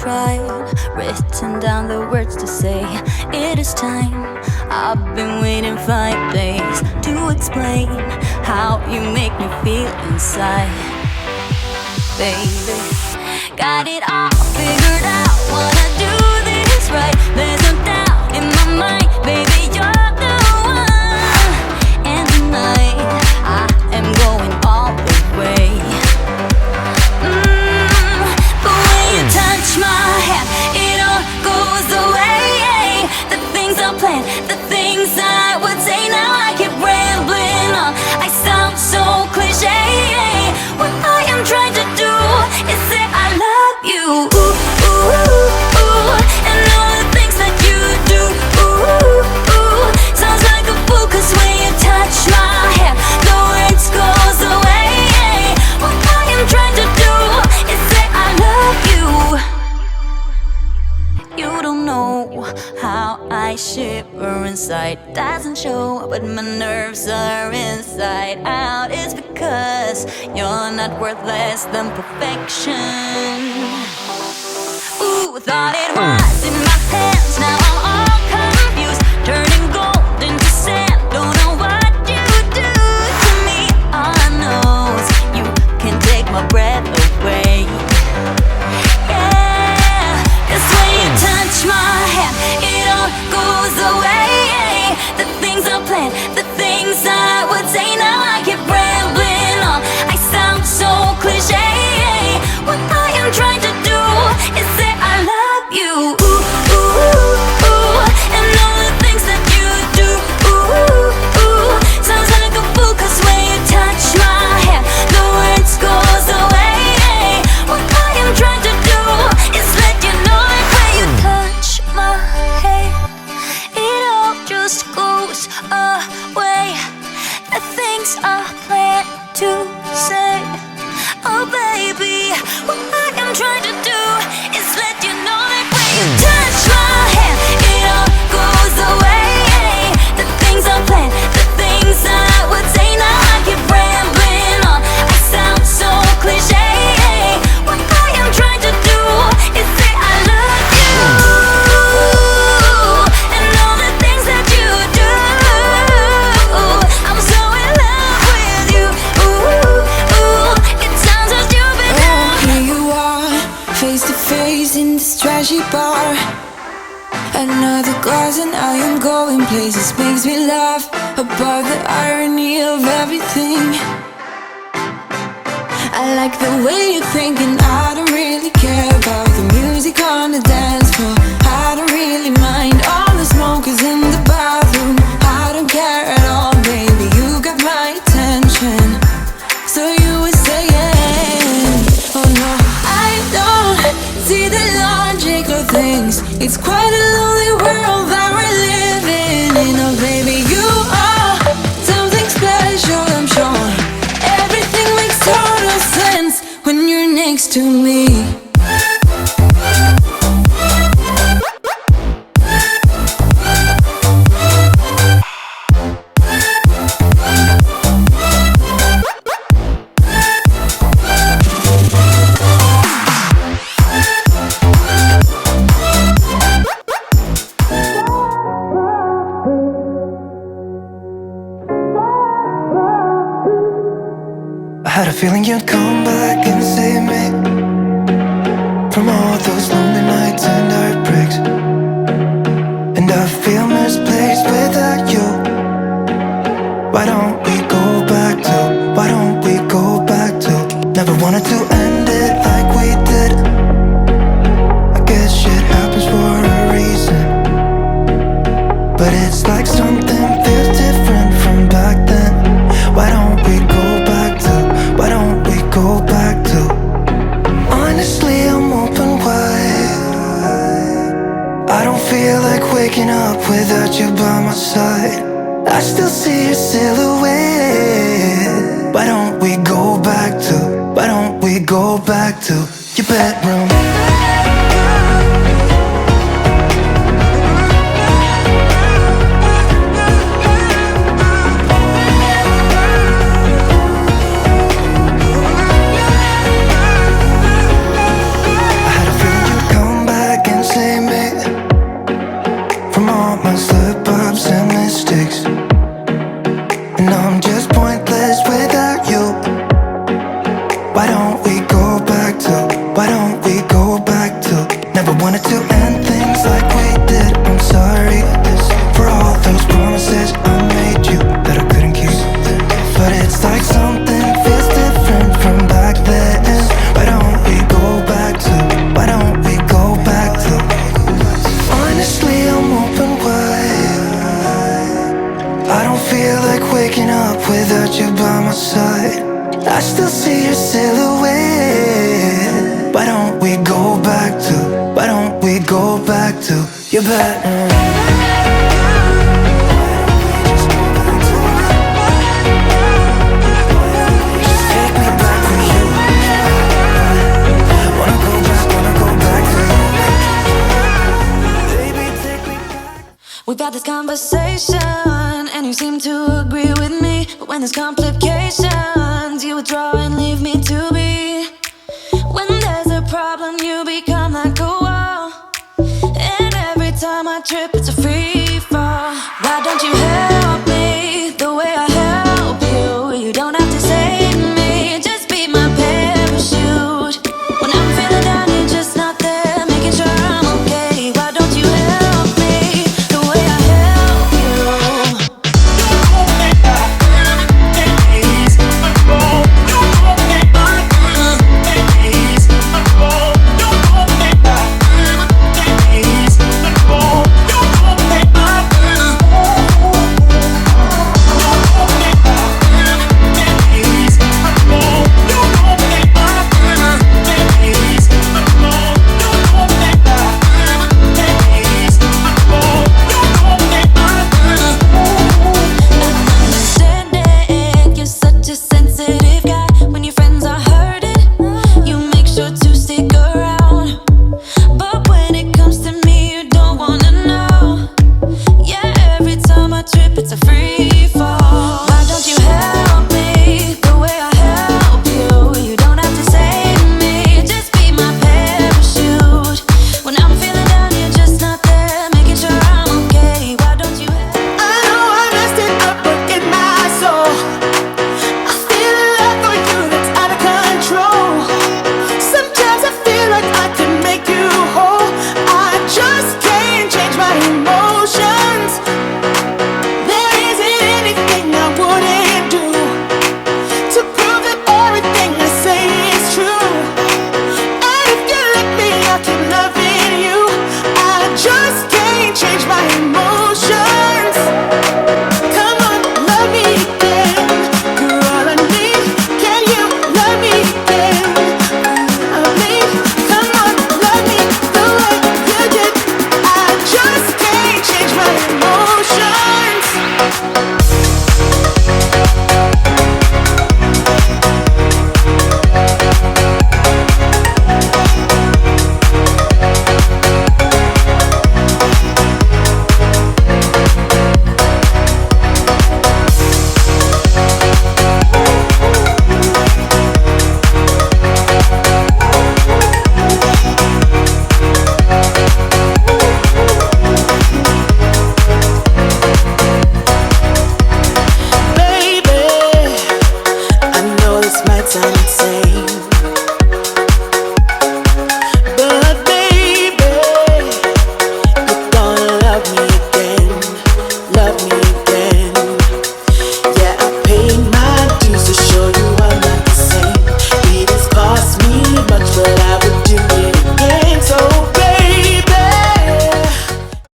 tried, written down the words to say it is time. I've been waiting 5 days to explain how you make me feel inside. Baby, got it all figured out, wanna do this right. There's no doubt in my mind, baby, you're the one. And tonight, I am going all the way. The way you touch my hand, it all goes away. The things I planned, the things I would say, now I keep rambling on. I sound so cliche. What I am trying to do is say I love you. Ooh, ooh, ooh. And all the things that you do. Ooh, ooh. Sounds like a fool, 'cause when you touch my hair, the words goes away. What I am trying to do is say I love you. You don't know how I shiver inside. Doesn't show, but my nerves are inside out. It's because you're not worth less than perfection. Ooh, thought it was in my hands, now I'm all confused. Turning gold into sand, don't know what you do to me. All I know is you can take my breath away. Yeah, 'cause when you touch my hand, it all goes away. The things I planned, the things I would say, now I keep rambling on. I sound so cliche. What I am trying to do is say I love you. Ooh, ooh, ooh. And all the things that you do. Ooh, ooh. Sounds like a fool, 'cause when you touch my hand, the words goes away. What I am trying to do is let you know that when you touch my hand, it all just goes away. The things I plan to say, oh baby, what I am trying to do is let you know that when you touch my hand, it all goes away. The things I plan, the things I would say, now I keep rambling on. I sound so cliche. What I am trying to do is say I love you. And all the things that you do. I'm so in love with you. Ooh, ooh. It sounds so stupid now. Oh, here you are, face to face in this trashy bar. Another glass and I am going places. Makes me laugh about the irony of everything. I like the way you're thinking. I don't really care about the music on the dance floor. I don't really mind all the smokers in the bathroom. I don't care at all, baby, you got my attention. So you were saying, oh no, I don't see the logic of things. It's quite a lonely world that we're living in. Oh baby, you are something special, I'm sure. Everything makes total sense when you're next to me. I had a feeling you'd come back and save me from all those lonely nights and heartbreaks. And I feel misplaced without you. Why don't we go back to, why don't we go back to? Never wanted to end it like we did. I guess shit happens for a reason, but it's like something feels different from back then. Why don't we go back to, why don't we go back to? Honestly, I'm open wide. I don't feel like waking up without you by my side. I still see your silhouette. Why don't we go back to, why don't we go back to your bedroom? I had a feeling you'd come Why don't we go back to? Why don't we go back to? Never wanted to end things like we did. I'm sorry for all those promises I made you that I couldn't keep. But it's like something feels different from back then. Why don't we go back to? Why don't we go back to? Honestly, I'm open wide. I don't feel like waking up without you by my side. I still see your silhouette. Why don't we go back to? Why don't we go back to? You're better. We've had this conversation, and you seem to agree with me. But when there's complications, you withdraw and leave me to be. When there's a problem, you become like a wall. And every time I trip,